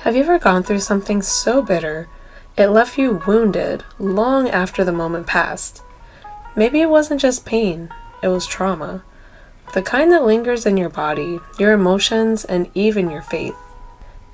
Have you ever gone through something so bitter it left you wounded long after the moment passed? Maybe it wasn't just pain, it was trauma. The kind that lingers in your body, your emotions, and even your faith.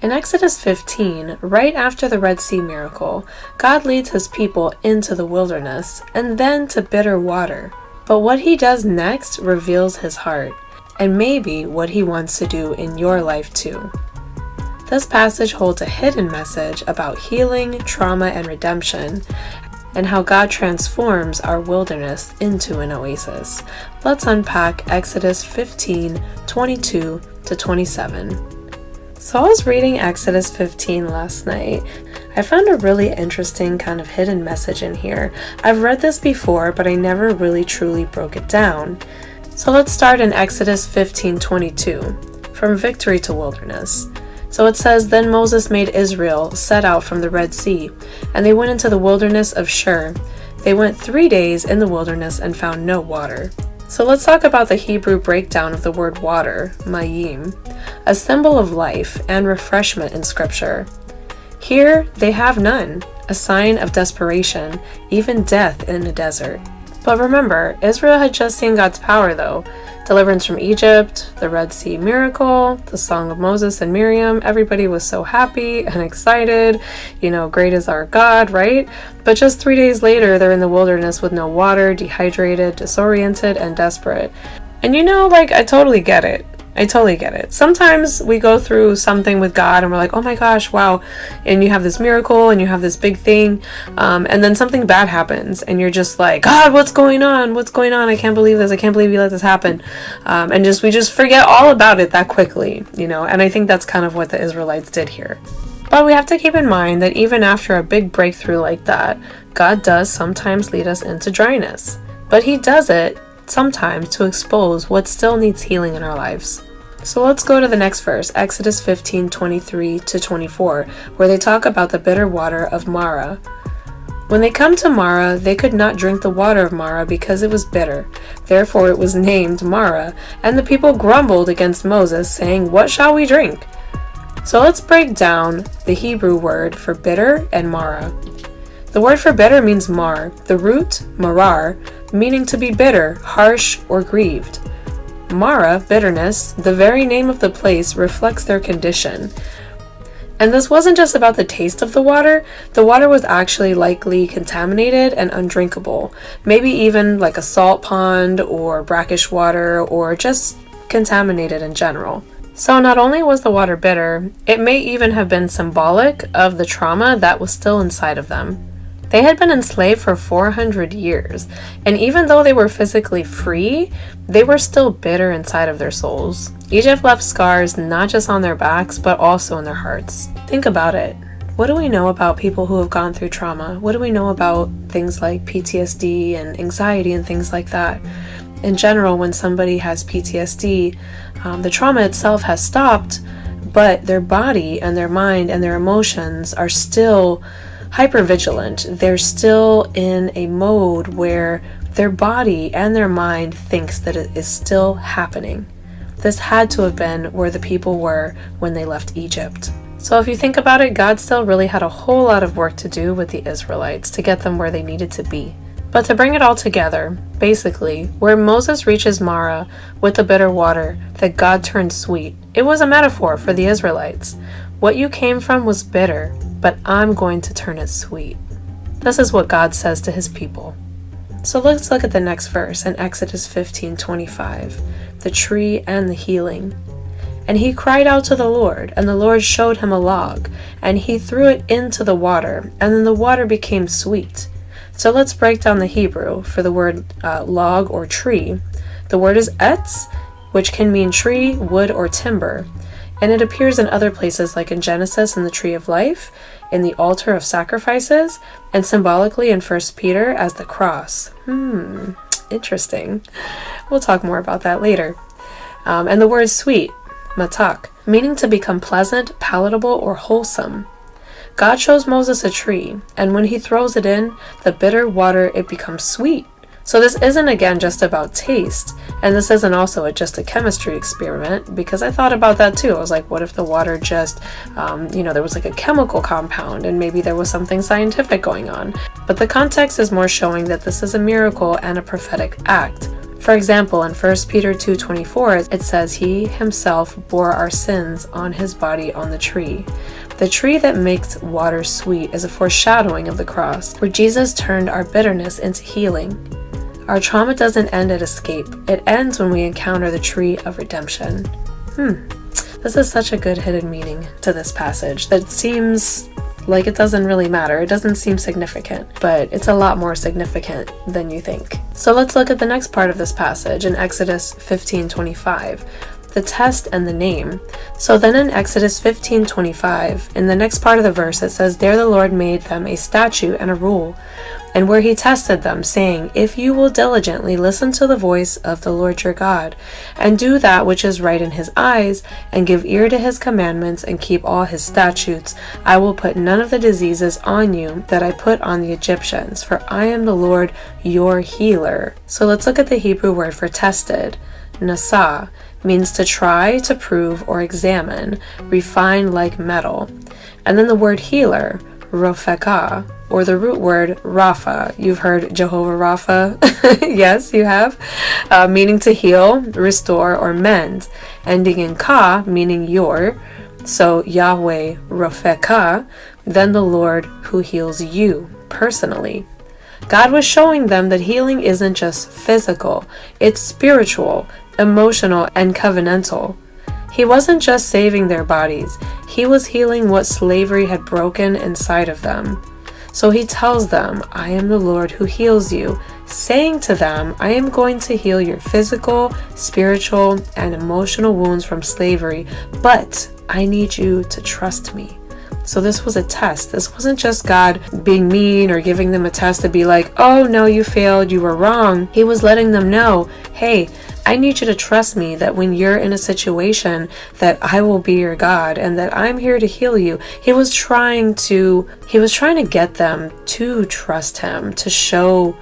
In Exodus 15, right after the Red Sea miracle, God leads his people into the wilderness and then to bitter water. But what he does next reveals his heart, and maybe what he wants to do in your life too. This passage holds a hidden message about healing, trauma, and redemption, and how God transforms our wilderness into an oasis. Let's unpack Exodus 15, 22 to 27. So I was reading Exodus 15 last night. I found a really interesting kind of hidden message in here. I've read this before, but I never really truly broke it down. So let's start in Exodus 15:22, from victory to wilderness. So it says, Then Moses made Israel set out from the Red Sea, and they went into the wilderness of Shur. They went 3 days in the wilderness and found no water. So let's talk about the Hebrew breakdown of the word water, mayim, a symbol of life and refreshment in Scripture. Here they have none, a sign of desperation, even death in a desert. But remember, Israel had just seen God's power though. Deliverance from Egypt, the Red Sea miracle, the Song of Moses and Miriam. Everybody was so happy and excited. Great is our God, right? But just 3 days later, they're in the wilderness with no water, dehydrated, disoriented, and desperate. And I totally get it. Sometimes we go through something with God and we're like, oh my gosh, wow. And you have this miracle and you have this big thing. And then something bad happens and you're just like, God, what's going on? I can't believe this. I can't believe you let this happen. And we just forget all about it that quickly, and I think that's kind of what the Israelites did here. But we have to keep in mind that even after a big breakthrough like that, God does sometimes lead us into dryness. But he does it sometimes to expose what still needs healing in our lives. So let's go to the next verse, Exodus 15:23 to 24, where they talk about the bitter water of Marah. When they come to Marah, they could not drink the water of Marah because it was bitter. Therefore it was named Marah, and the people grumbled against Moses, saying, What shall we drink? So let's break down the Hebrew word for bitter and Marah. The word for bitter means mar, the root, marar, meaning to be bitter, harsh, or grieved. Marah, bitterness, the very name of the place, reflects their condition. And this wasn't just about the taste of the water was actually likely contaminated and undrinkable. Maybe even like a salt pond or brackish water or just contaminated in general. So not only was the water bitter, it may even have been symbolic of the trauma that was still inside of them. They had been enslaved for 400 years, and even though they were physically free, they were still bitter inside of their souls. Egypt left scars not just on their backs, but also in their hearts. Think about it. What do we know about people who have gone through trauma? What do we know about things like PTSD and anxiety and things like that? In general, when somebody has PTSD, the trauma itself has stopped, but their body and their mind and their emotions are still hypervigilant. They're still in a mode where their body and their mind thinks that it is still happening. This had to have been where the people were when they left Egypt. So if you think about it, God still really had a whole lot of work to do with the Israelites to get them where they needed to be. But to bring it all together, basically, where Moses reaches Marah with the bitter water that God turned sweet, it was a metaphor for the Israelites. What you came from was bitter, but I'm going to turn it sweet. This is what God says to his people. So let's look at the next verse in Exodus 15:25, the tree and the healing. And he cried out to the Lord, and the Lord showed him a log, and he threw it into the water, and then the water became sweet. So let's break down the Hebrew for the word log or tree. The word is etz, which can mean tree, wood, or timber. And it appears in other places like in Genesis in the tree of life, in the altar of sacrifices, and symbolically in 1 Peter as the cross. Interesting. We'll talk more about that later. And the word sweet, matak, meaning to become pleasant, palatable, or wholesome. God shows Moses a tree, and when he throws it in, the bitter water, it becomes sweet. So this isn't again just about taste, and this isn't also just a chemistry experiment, because I thought about that too. I was like, what if the water just, there was like a chemical compound and maybe there was something scientific going on. But the context is more showing that this is a miracle and a prophetic act. For example, in 1 Peter 2:24, it says, "He himself bore our sins on his body on the tree." The tree that makes water sweet is a foreshadowing of the cross, where Jesus turned our bitterness into healing. Our trauma doesn't end at escape. It ends when we encounter the tree of redemption. This is such a good hidden meaning to this passage that seems like it doesn't really matter. It doesn't seem significant, but it's a lot more significant than you think. So let's look at the next part of this passage in Exodus 15:25. The test and the name. So then in Exodus 15:25, in the next part of the verse, it says, "There the Lord made them a statute and a rule, and where he tested them, saying, If you will diligently listen to the voice of the Lord your God, and do that which is right in his eyes, and give ear to his commandments, and keep all his statutes, I will put none of the diseases on you that I put on the Egyptians, for I am the Lord your healer." So let's look at the Hebrew word for tested. Nasa means to try, to prove, or examine, refine like metal. And then the word healer, Rophecha, or the root word Rapha. You've heard Jehovah Rapha? Yes, you have. Meaning to heal, restore, or mend. Ending in ka, meaning your. So Yahweh Rophecha, then the Lord who heals you personally. God was showing them that healing isn't just physical, it's spiritual, emotional, and covenantal. He wasn't just saving their bodies, he was healing what slavery had broken inside of them. So he tells them, "I am the Lord who heals you," saying to them, "I am going to heal your physical, spiritual, and emotional wounds from slavery, but I need you to trust me." So this was a test. This wasn't just God being mean or giving them a test to be like, "Oh no, you failed, you were wrong." He was letting them know, "Hey, I need you to trust me that when you're in a situation that I will be your God and that I'm here to heal you." He was trying to get them to trust him, to show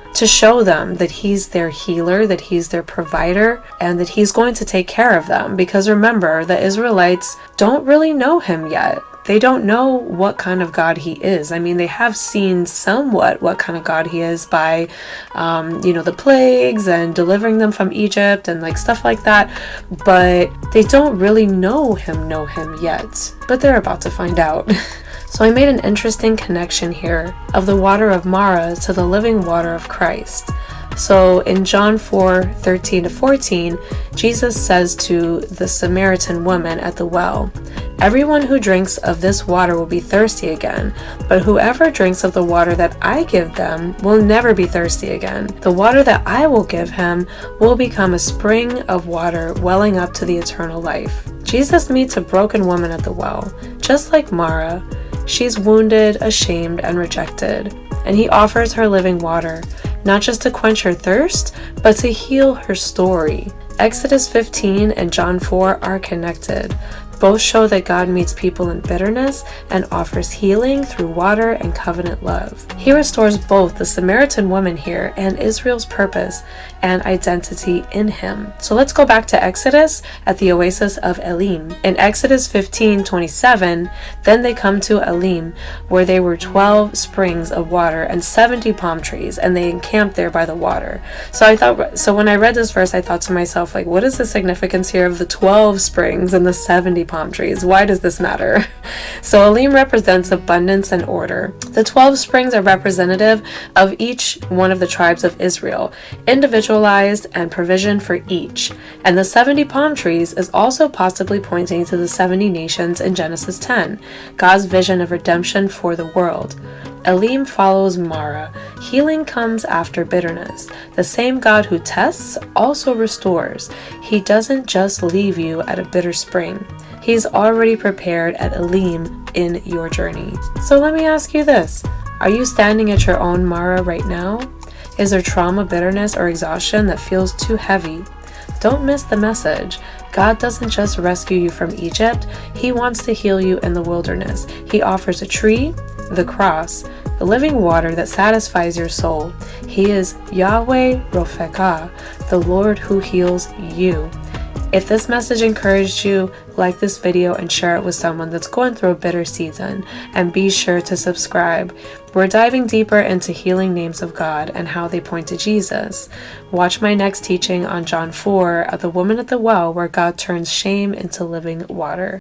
them that he's their healer, that he's their provider, and that he's going to take care of them. Because remember, the Israelites don't really know him yet. They don't know what kind of God he is. I mean, they have seen somewhat what kind of God he is by, the plagues and delivering them from Egypt and like stuff like that. But they don't really know him yet. But they're about to find out. So I made an interesting connection here of the water of Marah to the living water of Christ. So in John 4:13-14, Jesus says to the Samaritan woman at the well, "Everyone who drinks of this water will be thirsty again, but whoever drinks of the water that I give them will never be thirsty again. The water that I will give him will become a spring of water welling up to the eternal life." Jesus meets a broken woman at the well, just like Marah. She's wounded, ashamed, and rejected, and he offers her living water, not just to quench her thirst, but to heal her story. Exodus 15 and John 4 are connected. Both show that God meets people in bitterness and offers healing through water and covenant love. He restores both the Samaritan woman here and Israel's purpose and identity in him. So let's go back to Exodus at the oasis of Elim. In Exodus 15:27, then they come to Elim, where there were 12 springs of water and 70 palm trees, and they encamped there by the water. So when I read this verse, I thought to myself, like, what is the significance here of the 12 springs and the 70 palm trees? Why does this matter? So Elim represents abundance and order. The 12 springs are representative of each one of the tribes of Israel, individualized and provision for each. And the 70 palm trees is also possibly pointing to the 70 nations in Genesis 10, God's vision of redemption for the world. Elim follows Marah. Healing comes after bitterness. The same God who tests also restores. He doesn't just leave you at a bitter spring. He's already prepared at Elim in your journey. So let me ask you this. Are you standing at your own Marah right now? Is there trauma, bitterness, or exhaustion that feels too heavy? Don't miss the message. God doesn't just rescue you from Egypt. He wants to heal you in the wilderness. He offers a tree, the cross, the living water that satisfies your soul. He is Yahweh Rophecha, the Lord who heals you. If this message encouraged you, like this video and share it with someone that's going through a bitter season, and be sure to subscribe. We're diving deeper into healing names of God and how they point to Jesus. Watch my next teaching on John 4 of the woman at the well, where God turns shame into living water.